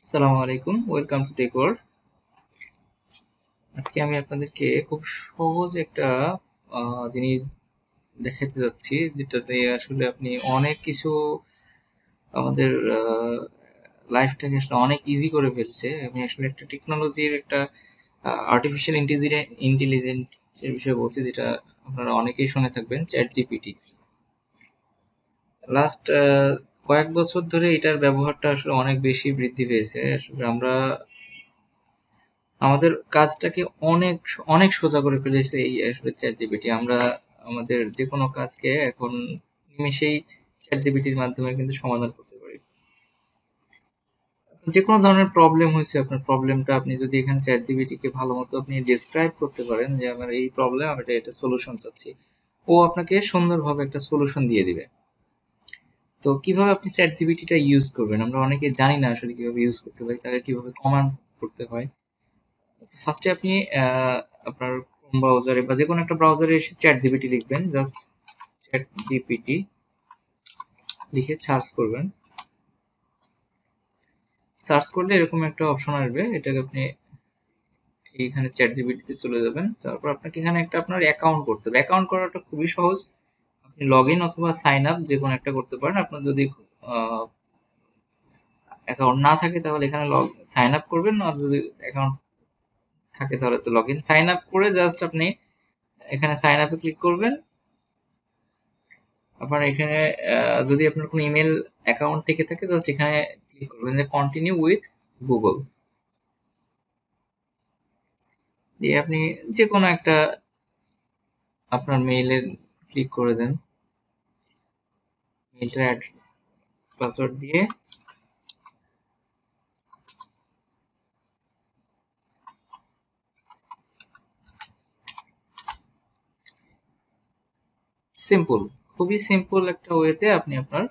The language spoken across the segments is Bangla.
আসসালামু আলাইকুম, ওয়েলকাম টু টেক ওয়ার্ল্ড। আজকে আমি আপনাদেরকে খুব সহজ একটা জিনিস দেখাতে যাচ্ছি, যেটাতে আসলে আপনি অনেক কিছু আমাদের লাইফটাকে আসলে অনেক ইজি করে ফেলছে। আমি আসলে একটা টেকনোলজির একটা আর্টিফিশিয়াল ইন্টেলিজেন্ট এর বিষয়ে বলছি, যেটা আপনারা অনেকেই শুনে থাকবেন, চ্যাট জিপিটি। লাস্ট কয়েক বছর ধরে এটার ব্যবহারটা আসলে অনেক বেশি বৃদ্ধি পেয়েছে। আসলে আমরা আমাদের কাজটাকে অনেক অনেক সোজা করে ফেলেছে এই আসলে চ্যাট জিপিটি। আমরা আমাদের যে কোনো কাজকে এখন নিমেষেই চ্যাট জিপিটির মাধ্যমে কিন্তু সমাধান করতে পারি। যে কোনো ধরনের প্রবলেম হয়েছে, আপনার প্রবলেমটা আপনি যদি এখানে চ্যাট জিপিটিকে ভালো মতো আপনি ডিসক্রাইব করতে পারেন যে আমার এই প্রবলেম, আমি এটা সলিউশন চাচ্ছি, ও আপনাকে সুন্দরভাবে একটা সলিউশন দিয়ে দিবে। তো কিভাবে আপনি চ্যাট জিপিটিটা ইউজ করবেন, আমরা অনেকে জানি না আসলে কিভাবে ইউজ করতে হয়, তাকে কিভাবে কমান্ড করতে হয়। ফার্স্টে আপনি আপনার ক্রোম ব্রাউজারে বা যে কোনো একটা ব্রাউজারে এসে চ্যাট জিপিটি লিখবেন, জাস্ট চ্যাট জিপিটি লিখে সার্চ করবেন। সার্চ করলে এরকম একটা অপশন আসবে, এটাকে আপনি এইখানে চ্যাট জিপিটিতে চলে যাবেন। তারপর আপনাকে এখানে একটা আপনার অ্যাকাউন্ট করতে হবে। অ্যাকাউন্ট করাটা খুবই সহজ, আপনি লগ ইন অথবা সাইন আপ যে কোনো একটা করতে পারেন। আপনার যদি অ্যাকাউন্ট না থাকে তাহলে এখানে সাইন আপ করবেন, আর যদি অ্যাকাউন্ট থাকে তাহলে তো লগ ইন। সাইন আপ করে জাস্ট আপনি এখানে সাইন আপে ক্লিক করবেন। আপনার এখানে যদি আপনার কোনো ইমেল অ্যাকাউন্ট থেকে থাকে, জাস্ট এখানে ক্লিক করবেন যে কন্টিনিউ উইথ গুগল, দিয়ে আপনি যে কোনো একটা আপনার মেইলে ক্লিক করে দেন। মেইলটা পাসওয়ার্ড দিয়ে সিম্পল, খুবই সিম্পল একটা ওয়েতে আপনি আপনার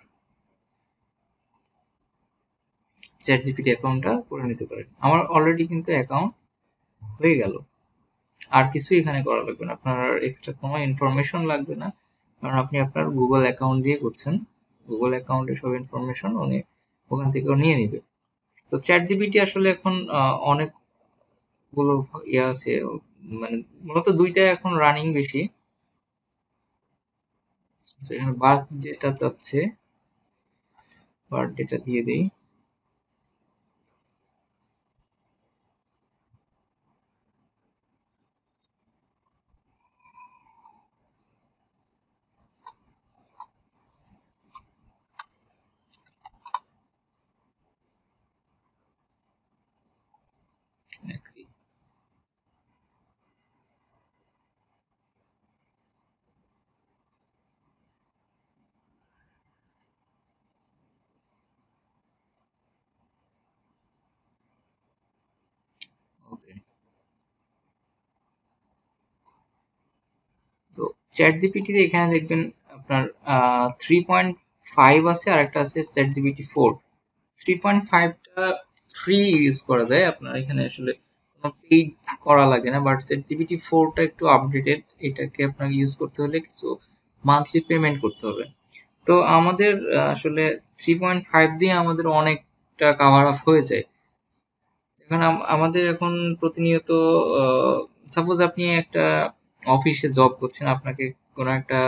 চ্যাট জিপিটি অ্যাকাউন্টটা করে নিতে পারেন। আমার অলরেডি কিন্তু অ্যাকাউন্ট হয়ে গেল। আর কিছু এখানে করা লাগবে না, আপনার আর এক্সট্রা কোনো ইনফরমেশন লাগবে না, কারণ আপনি আপনার গুগল অ্যাকাউন্ট দিয়ে করছেন। গুগল অ্যাকাউন্টে সব ইনফরমেশন উনি ওখান থেকেও নিয়ে নিবে। তো চ্যাট জিপিটি আসলে এখন অনেকগুলো ইয়ে আছে, মানে মূলত দুইটা এখন রানিং বেশি। তো এখানে বার্থ ডেটা চাচ্ছে, বার্থ ডেটা দিয়ে দেই। ওকে, তো চ্যাট জিপিটিতে এখানে দেখবেন আপনার 3.5 আছে, আর একটা আছে চ্যাট জিপিটি 4। 3.5টা ফ্রি ইউজ করা যায়, আপনার এখানে আসলে কোনো পেইড করা লাগে না। বাট চ্যাট জিপিটি 4টা একটু আপডেটেড, এটাকে আপনাকে ইউজ করতে হলে কিছু মান্থলি পেমেন্ট করতে হবে। তো আমাদের আসলে 3.5 দিয়ে আমাদের অনেকটা কাভার আপ হয়ে যায়। এখন আমাদের এখন প্রতিনিয়ত, সাপোজ আপনি একটা অফিসে জব করছেন, আপনাকে কোনো একটা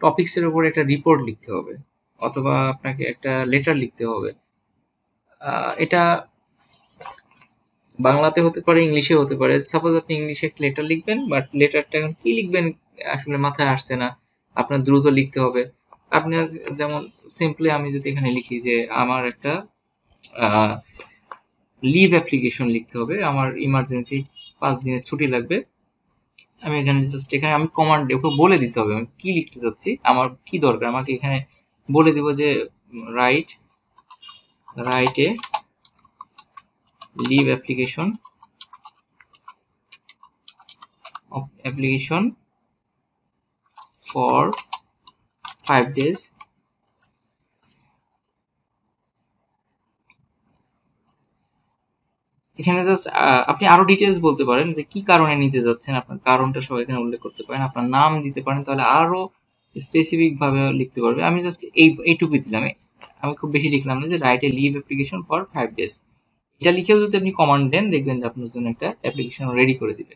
টপিক্সের উপর একটা রিপোর্ট লিখতে হবে, অথবা আপনাকে একটা লেটার লিখতে হবে। এটা বাংলাতে হতে পারে, ইংলিশে হতে পারে। সাপোজ আপনি ইংলিশে একটা লেটার লিখবেন, বাট লেটারটা এখন কি লিখবেন আসলে মাথায় আসছে না, আপনার দ্রুত লিখতে হবে। আপনি যেমন সিম্পলি আমি যদি এখানে লিখি যে আমার একটা লিভ অ্যাপ্লিকেশন লিখতে হবে, আমার ইমার্জেন্সি 5 দিনের ছুটি লাগবে। আমি এখানে জাস্ট এখানে আমি কমান্ড ওকে বলে দিতে হবে আমি কি লিখতে চাচ্ছি, আমার কি দরকার। আমাকে এখানে বলে দিব যে write write a leave application for 5 days। এখানে জাস্ট আপনি আরো ডিটেলস বলতে পারেন যে কি কারণে নিতে যাচ্ছেন, আপনার কারণটা সব এখানে উল্লেখ করতে পারেন, আপনার নাম দিতে পারেন, তাহলে আরো স্পেসিফিক ভাবে লিখতে পারবে। আমি জাস্ট এইটুকুই দিলাম, আমি খুব বেশি লিখলাম না, যে write a leave application for 5 days। এটা লিখেও যদি আপনি কমান্ড দেন, দেখবেন যে আপনার জন্য একটা অ্যাপ্লিকেশন রেডি করে দিবে।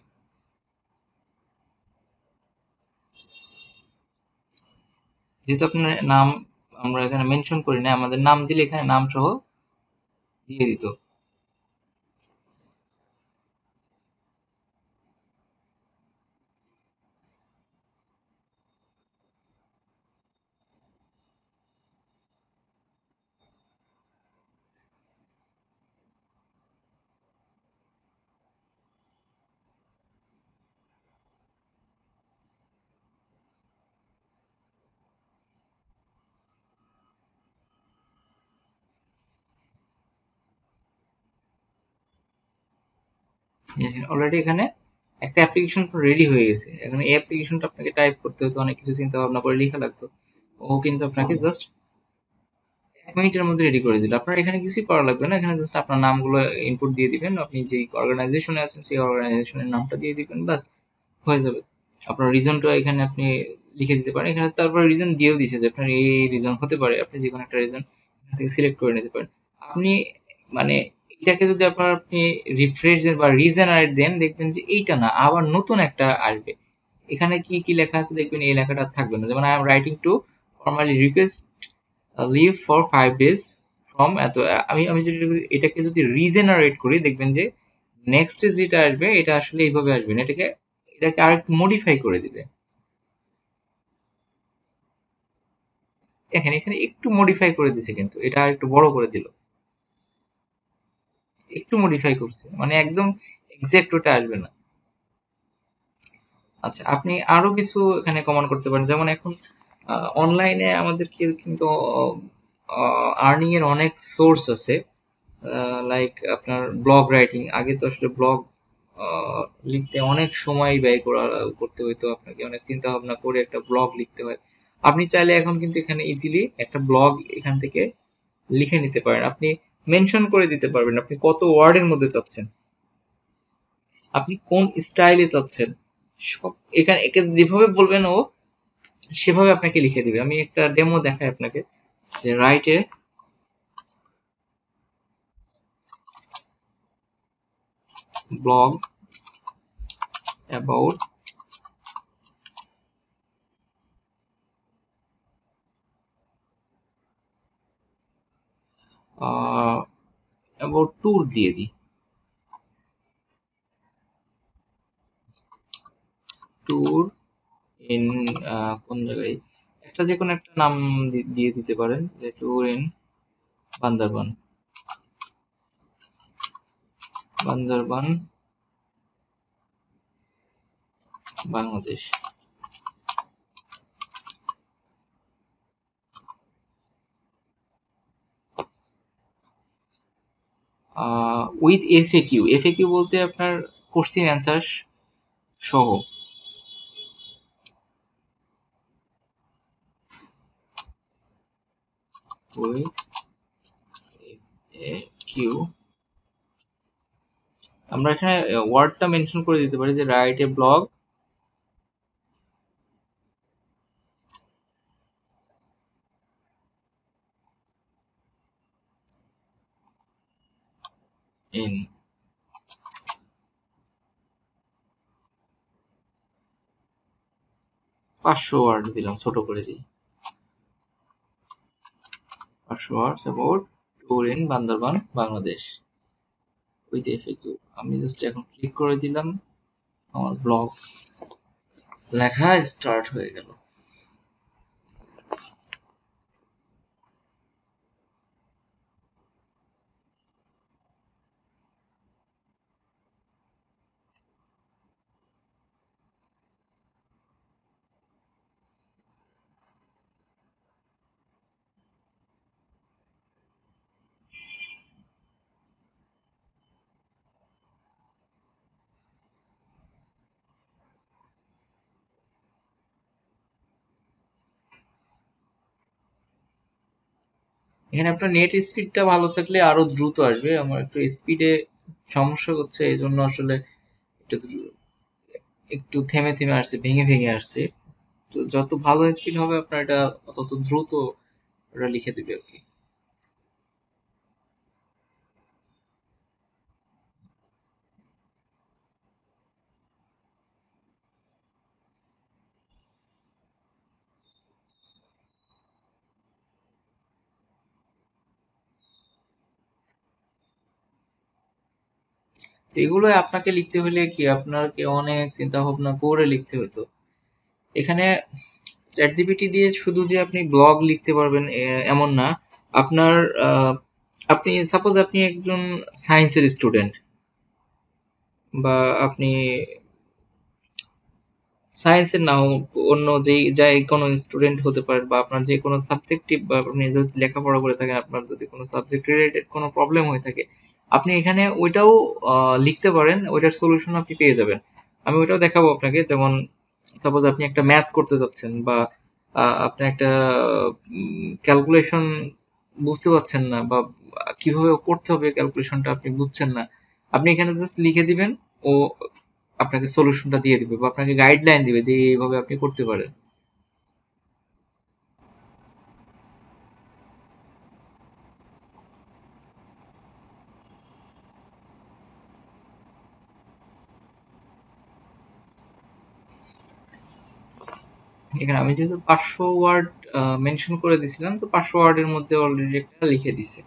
যেহেতু আপনার নাম আমরা এখানে মেনশন করি না, আমাদের নাম দিলে এখানে নাম সহ দিয়ে দিত। অলরেডি এখানে একটা অ্যাপ্লিকেশন রেডি হয়ে গেছে। এখন এই অ্যাপ্লিকেশনটা আপনাকে টাইপ করতে হতো, অনেক কিছু চিন্তা ভাবনা করে লেখা লাগতো। ও কিন্তু আপনাকে জাস্ট 1 মিনিটের মধ্যে রেডি করে দিল। আপনার এখানে কিছুই করা লাগবে না, এখানে জাস্ট আপনার নামগুলো ইনপুট দিয়ে দিবেন, আপনি যেই অর্গানাইজেশনে আছেন সেই অর্গানাইজেশনের নামটা দিয়ে দিবেন, বাস হয়ে যাবে। আপনার রিজনটা এখানে আপনি লিখে দিতে পারেন, এখানে তারপরে রিজন দিয়েও দিছে যে আপনার এই রিজন হতে পারে, আপনি যে কোনো একটা রিজন এখান থেকে সিলেক্ট করে নিতে পারেন। আপনি মানে এটাকে যদি আপনি রিফ্রেশ দেন বা রিজেনারেট দেন, দেখবেন যে এইটা না, আবার নতুন একটা আসবে। এখানে কি কি লেখা আছে দেখবেন, এই লেখাটা আর থাকবে না। যেমন I am writing to formally request leave for 5 days from এত। আমি যদি এটাকে যদি রিজেনারেট করি, দেখবেন যে নেক্সট যেটা আসবে এটা আসলে এইভাবে আসবে না, এটাকে আরেকটু মডিফাই করে দিবে। দেখেন এখানে একটু মডিফাই করে দিছে, কিন্তু এটা আর একটু বড় করে দিল, একটু মডিফাই করছে, মানে একদম এক্সাক্ট ওটা আসবে না। আচ্ছা, আপনি আরো কিছু এখানে কমান করতে পারেন। যেমন এখন অনলাইনে আমাদেরকে কিন্তু আর্নিং এর অনেক সোর্স আছে। লাইক আপনার ব্লগ রাইটিং, আগে তো আসলে ব্লগ লিখতে অনেক সময় ব্যয় করতে হইতো, আপনাকে অনেক চিন্তা ভাবনা করে একটা ব্লগ লিখতে হয়। আপনি চাইলে এখন কিন্তু এখানে ইজিলি একটা ব্লগ এখান থেকে লিখে নিতে পারেন। আপনি মেনশন করে দিতে পারবেন আপনি কত ওয়ার্ডের মধ্যে চাচ্ছেন, আপনি কোন স্টাইলে চাচ্ছেন, সব এখানে একে যেভাবে বলবেন ও সেভাবে আপনাকে লিখে দিবে। আমি একটা ডেমো দেখাই আপনাকে, যে রাইটে ব্লগ অ্যাবাউট অ্যাবাউট ট্যুর দিয়ে দিই, ট্যুর ইন কোন জায়গায়, একটা যে কোনো একটা নাম দিয়ে দিতে পারেন, যে tour in Bandarban, Bandarban Bangladesh, with FAQ. FAQ বলতে আপনার কোশ্চিন অ্যান্সার সহ। উইথ কিউ, আমরা এখানে ওয়ার্ডটা মেনশন করে দিতে পারি যে write a blog in 500 word দিলাম, ছোট করে দিই, 500 words about tour in Bandarban Bangladesh with FAQ. আমি জাস্ট এখন ক্লিক করে দিলাম, আমার ব্লগ লেখা স্টার্ট হয়ে গেল। এখানে আপনার নেট স্পিডটা ভালো থাকলে আরো দ্রুত আসবে, আমার একটু স্পিডে সমস্যা হচ্ছে, এই জন্য আসলে একটু একটু থেমে থেমে আসছে, ভেঙে ভেঙে আসছে। তো যত ভালো স্পিড হবে আপনার এটা তত দ্রুত ওটা লিখে দিবে আর কি। এগুলো আপনাকে লিখতে হলে কি আপনাকে অনেক চিন্তা ভাবনা করে লিখতে হতো। এখানে চ্যাট জিপিটি দিয়ে শুধু যে আপনি ব্লগ লিখতে পারবেন এমন না। আপনার আপনি সাপোজ আপনি একজন সায়েন্সের স্টুডেন্ট, বা আপনি সায়েন্সের না হোক, অন্য যেই যাই কোনো স্টুডেন্ট হতে পারেন, বা আপনার যে কোনো সাবজেক্টিভ, বা আপনি যদি লেখাপড়া করে থাকেন, আপনার যদি কোনো সাবজেক্ট রিলেটেড কোনো প্রবলেম হয়ে থাকে, আপনি এখানে ওইটাও লিখতে পারেন, ওইটার সলিউশন আপনি পেয়ে যাবেন। আমি ওইটাও দেখাবো আপনাকে। যেমন সাপোজ আপনি একটা ম্যাথ করতে যাচ্ছেন, বা আপনি একটা ক্যালকুলেশন বুঝতে পারছেন না, বা কিভাবে করতে হবে ক্যালকুলেশনটা আপনি বুঝছেন না, আপনি এখানে জাস্ট লিখে দিবেন, ও আপনাকে সলিউশনটা দিয়ে দিবে, বা আপনাকে গাইডলাইন দিবে যে এইভাবে আপনি করতে পারেন। এখানে আমি যেহেতু 500 ওয়ার্ড মেনশন করে দিছিলাম, তো 500 ওয়ার্ডের মধ্যে অলরেডি একটা লিখে দিছে।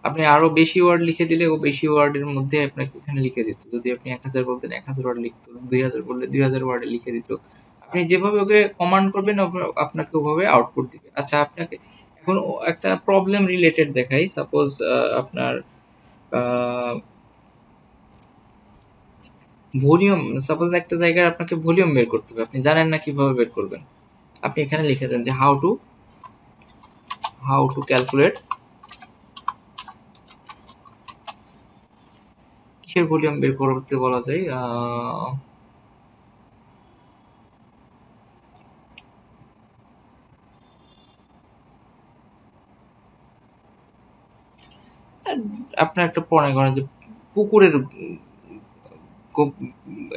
আপনি আরো বেশি ওয়ার্ড লিখে দিলে ও বেশি ওয়ার্ডের মধ্যে আপনাকে এখানে লিখে দিত। যদি আপনি 1000 বলতেন 1000 ওয়ার্ড লিখতো, 2000 বললে 2000 ওয়ার্ডে লিখে দিত। আপনি যেভাবে ওকে কমান্ড করবেন আপনাকে ওভাবে আউটপুট দিবে। আচ্ছা, আপনাকে এখন একটা প্রবলেম রিলেটেড দেখাই। সাপোজ আপনার ভলিউম, সাপোজ একটা জায়গায় আপনাকে ভলিউম বের করতে হবে, আপনি জানেন না কিভাবে বের করবেন। আপনি এখানে লিখে দেন যে হাউ টু ক্যালকুলেট কিসের ভলিউম বের করতে বলা যায়। আপনার একটা মনে করেন যে পুকুরের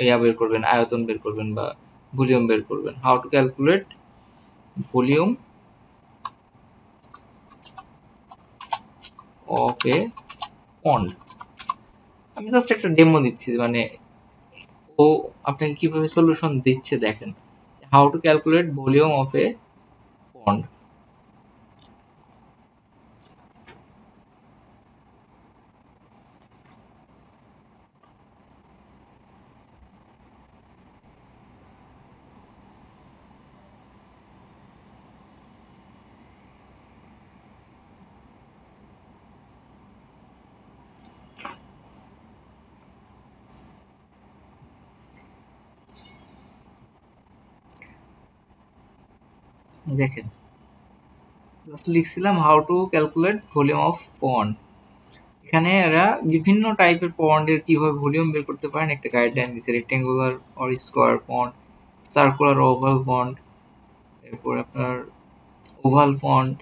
ইয়া বের করবেন, আয়তন বের করবেন, বা ভলিউম বের করবেন। How to calculate volume of a pond. আমি জাস্ট একটা ডেমো দিচ্ছি, মানে ও আপনাকে কিভাবে সলিউশন দিচ্ছে দেখেন। How to calculate volume of a pond. দেখেন, জাস্ট লিখছিলাম how to calculate volume of pond. এখানে এরা বিভিন্ন টাইপের পন্ডের কিভাবে ভলিউম বের করতে পারেন একটা গাইডলাইন দিচ্ছে। Rectangular or square pond, circular oval pond, এরপর আপনার oval pond,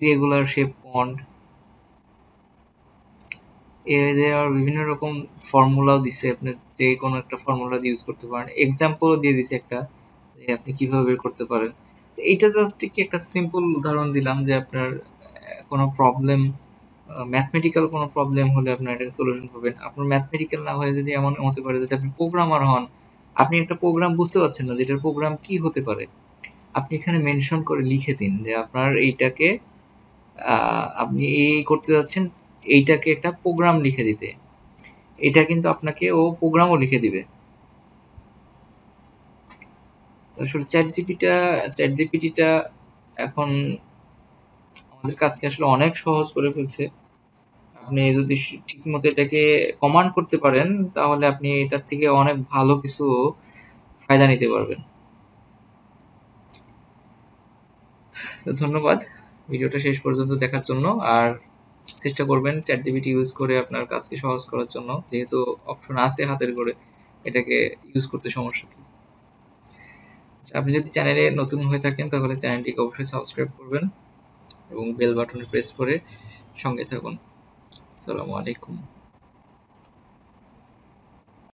irregular shape pond. এদের আর বিভিন্ন রকম ফর্মুলাও দিচ্ছে, আপনি যে কোনো একটা ফর্মুলা ইউজ করতে পারেন। এক্সাম্পলও দিয়ে দিচ্ছে একটা, যে আপনি কিভাবে বের করতে পারেন। এইটা জাস্ট কি একটা সিম্পল উদাহরণ দিলাম যে আপনার কোনো প্রবলেম, ম্যাথমেটিক্যাল কোনো প্রবলেম হলে আপনার এটাকে সলিউশন পাবেন। আপনার ম্যাথমেটিক্যাল না হয়ে যদি এমন হতে পারে যদি আপনি প্রোগ্রামার হন, আপনি একটা প্রোগ্রাম বুঝতে পারছেন না যেটার প্রোগ্রাম কি হতে পারে, আপনি এখানে মেনশন করে লিখে দিন যে আপনার এইটাকে আপনি এই করতে যাচ্ছেন, এইটাকে একটা প্রোগ্রাম লিখে দিতে। এটা কিন্তু আপনাকে ও প্রোগ্রামও লিখে দিবে। তো আসলে চ্যাট জিপিটিটা এখন আমাদের কাজকে আসলে অনেক সহজ করে ফেলছে। আপনি যদি ঠিকমতো এটাকে কমান্ড করতে পারেন, তাহলে আপনি এটার থেকে অনেক ভালো কিছু ফায়দা নিতে পারবেন। তো ধন্যবাদ ভিডিওটা শেষ পর্যন্ত দেখার জন্য। আর চেষ্টা করবেন চ্যাট জিপিটি ইউজ করে আপনার কাজকে সহজ করার জন্য, যেহেতু অপশন আছে হাতের করে, এটাকে ইউজ করতে সমস্যা কি। আপনি যদি চ্যানেলে নতুন হয়ে থাকেন তাহলে চ্যানেলটিকে অবশ্যই সাবস্ক্রাইব করবেন এবং বেল বাটনে প্রেস করে সঙ্গে থাকুন। আসসালামু আলাইকুম।